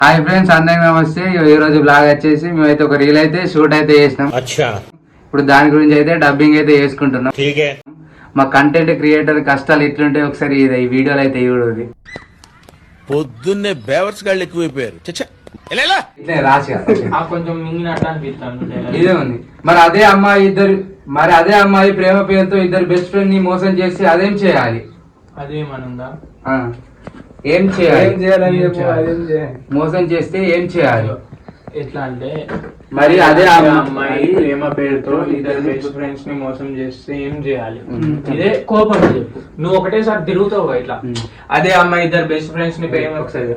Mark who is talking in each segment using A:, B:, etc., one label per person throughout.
A: Hi friends, అందరికి నమస్తే. ఈ రోజు బ్లాగ్ వచ్చేసి మేమైతే ఒక రీల్ అయితే షూట్ అయితే చేసినాం. ఇప్పుడు దాని గురించి అయితే డబ్బింగ్ అయితే చేసుకుంటున్నాం. మా కంటెంట్ క్రియేటర్ కష్టాలు ఎట్లుంటే ఒకసారి ఈ వీడియోలో అయితే చూడండి.
B: పొద్దున్నే బేవర్స్ గాళ్ళు ఎక్కువైపోయారు.
A: ఇట్లా రాసి
C: కొంచెం
A: ఇదే ఉంది. మరి అదే అమ్మాయి ప్రేమ పేరుతో ఇద్దరు బెస్ట్ ఫ్రెండ్ ని మోసం చేసి అదేం చేయాలి?
C: అదేమనుందా?
A: ఏం చేయాలి? మోసం చేస్తే ఏం చేయాలి?
C: ఎట్లా అంటే
A: మరి అదే
C: అమ్మాయి ప్రేమ పేరుతో ఇద్దరు బెస్ట్ ఫ్రెండ్స్ ని మోసం చేస్తే ఏం చేయాలి? ఇదే కోపం చెప్పు. నువ్వు ఒకటేసారి తిరుగుతావు ఇట్లా. అదే అమ్మాయి ఇద్దరు బెస్ట్ ఫ్రెండ్స్ ని ప్రేమ ఒకసారి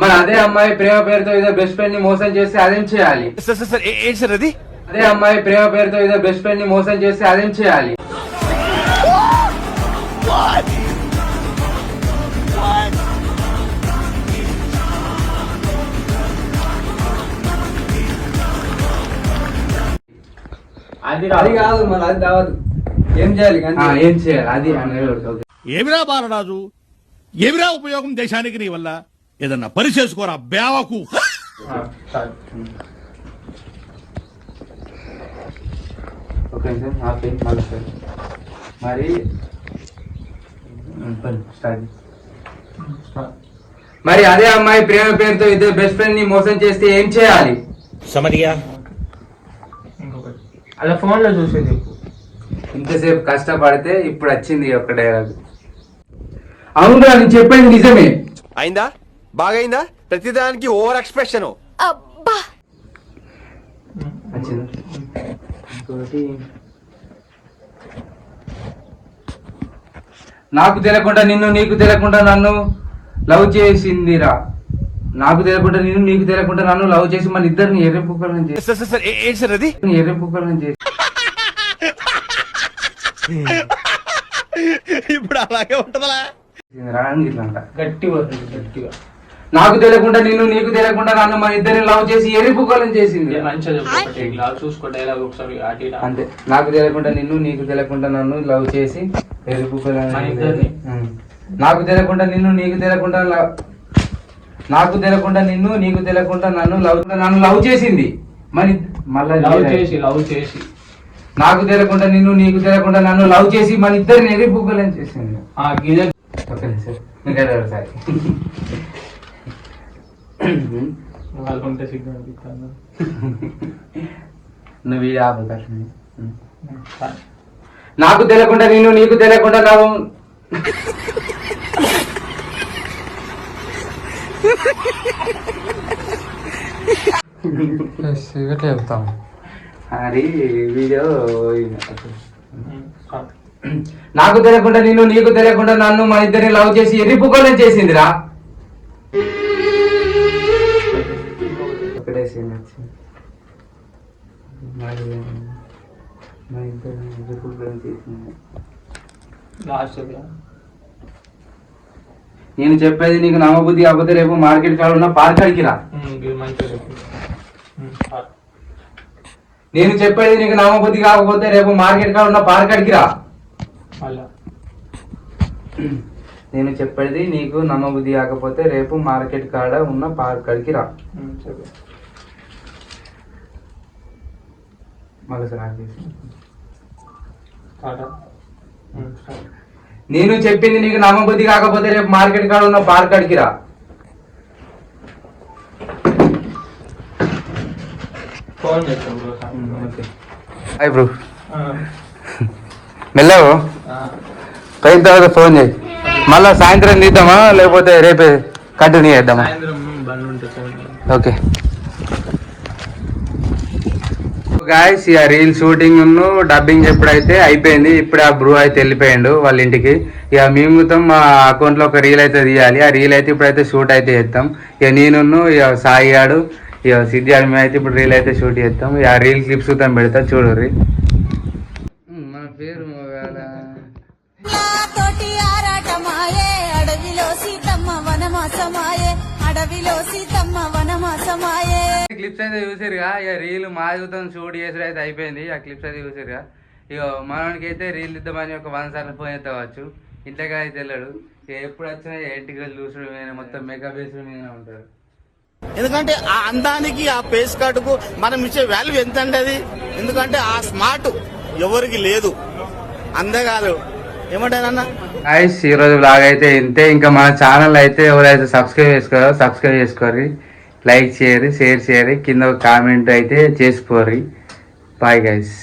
A: మరి అదే అమ్మాయి ప్రేమ పేరుతో ఇద్దరు బెస్ట్ ఫ్రెండ్ ని మోసం చేస్తే అదేం చేయాలి?
B: అది
A: అదే అమ్మాయి ప్రేమ పేరుతో ఇద్దరు బెస్ట్ ఫ్రెండ్ ని మోసం చేస్తే అదేం చేయాలి?
C: అది కాదు, మరి అది కావద్దు. ఏం చేయాలి?
A: ఏం చేయాలి అది అనేది.
B: ఏమిరా బాలరాజు, ఏమిరా ఉపయోగం దేశానికి నీ వల్ల? ఏదన్నా పని చేసుకోరా బేవకు.
A: మరి అదే అమ్మాయి ప్రేమ పేరుతో ఇద్దరు బెస్ట్ ఫ్రెండ్ ని మోసం చేస్తే ఏం చేయాలి?
B: సమరియా
C: అలా ఫోన్ లో చూసేది.
A: ఇంతసేపు కష్టపడితే ఇప్పుడు వచ్చింది ఒక్క డైలాగ్. అవునురా, నేను చెప్పేది నిజమే.
D: అయిందా? బాగైందా? ప్రతిదానికి ఓవర్ ఎక్స్ప్రెషన్.
A: నాకు తెలియకుండా నిన్ను, నీకు తెలియకుండా నన్ను లవ్ చేసిందిరా. నాకు తెలియకుండా నిన్ను, నీకు తెలియకుండా నన్ను లవ్ చేసి మన ఇద్దరిని ఎర్రపుక్కలను చేసి
D: ఇప్పుడు అలాగే ఉంటదా?
C: గట్టిగా
A: నాకు తెలియకుండా నిన్ను, నీకు తెలియకుండా నన్ను మన ఇద్దరిని లవ్ చేసి ఎర్రపుక్కలను చేసింది. అంతే. నాకు తెలియకుండా నిన్ను, నీకు తెలియకుండా నన్ను లవ్ చేసి ఎర్రపుక్కలను. నాకు తెలియకుండా నిన్ను, నీకు తెలియకుండా నాకు తెలియకుండా నిన్ను, నీకు తెలియకుండా నన్ను లవ్ చేసింది. మళ్ళీ
C: లవ్ చేసి
A: నాకు తెలియకుండా నిన్ను, నీకు తెలియకుండా నన్ను లవ్ చేసి మన ఇద్దరిని ఎర్రపుక్కలను చేసింది. నువ్వు నాకు తెలియకుండా నిన్ను, నీకు తెలియకుండా చెప్తాం అది వీడియో. నాకు తెలియకుండా నిన్ను, నీకు తెలియకుండా నన్ను మన ఇద్దరిని లవ్ చేసి ఎర్రపుక్కలను చేసిందిరా. ఒకటే సీన్ వచ్చింది. నేను చెప్పేది నీకు నమ్మబుద్ధి కాకపోతే రేపు మార్కెట్ కాడ ఉన్న పార్క్ అడిగిరా. నేను చెప్పేది నీకు నమ్మబుద్ధి కాకపోతే రేపు మార్కెట్ కాడ ఉన్న పార్క్ అడిగిరా. నేను చెప్పేది నీకు నమ్మబుద్ధి కాకపోతే రేపు మార్కెట్ కాడ ఉన్న పార్క్ కాడికి రా. నేను చెప్పింది నీకు నమ్మబుద్ధి కాకపోతే రేపు మార్కెట్ కాడ ఉన్న పార్క్ కాడికి రా. హాయ్ బ్రో, మెల్లవు పైన తర్వాత ఫోన్ చేయి. మళ్ళా సాయంత్రం తీద్దామా లేకపోతే రేపే కంటిన్యూ చేద్దామా? ఓకే గాయస్, ఇక రీల్ షూటింగ్ డబ్బింగ్ ఎప్పుడైతే అయిపోయింది. ఇప్పుడే ఆ బ్రూ అయితే వెళ్ళిపోయిండు వాళ్ళ ఇంటికి. ఇక మేము మా అకౌంట్ లో ఒక రీల్ అయితే తీయాలి. ఆ రీల్ అయితే ఇప్పుడైతే షూట్ అయితే చేస్తాం. ఇక నేను ఇక సాయి గాడు ఇక సిద్ధార్థ మేము అయితే ఇప్పుడు రీల్ అయితే షూట్ చేస్తాం. ఇక ఆ రీల్ క్లిప్స్ పెడతా చూడరి. మన పేరు క్లిప్స్ అయితే చూసారుగా. ఇక రీల్ మాజుతం షూట్ చేసారు అయితే అయిపోయింది. ఆ క్లిప్స్ అయితే చూసారుగా. ఇక మనకి అయితే రీల్ ఇద్దామని ఒక 100 సార్లు ఫోన్ అయితే అవ్వచ్చు. ఇంతగా అయితే వెళ్ళాడు. ఎప్పుడు వచ్చినా ఇంటికి వెళ్ళి చూసడం మొత్తం మేకప్ వేసడం ఉంటారు.
E: ఎందుకంటే ఆ అందానికి ఆ ఫేస్ కార్డుకు మనం ఇచ్చే వాల్యూ ఎంత అండి అది. ఎందుకంటే ఆ స్మార్ట్ ఎవరికి లేదు. అందగారు ఏమంటారన్నా.
A: గైస్ ఈ రోజు బ్లాగ్ అయితే ఇంతే. ఇంకా మన ఛానల్ అయితే ఎవరైతే సబ్స్క్రైబ్ చేసుకోరి, లైక్ చేయరు, షేర్ చేయరు, కింద ఒక కామెంట్ అయితే చేసుకోరి. Bye guys.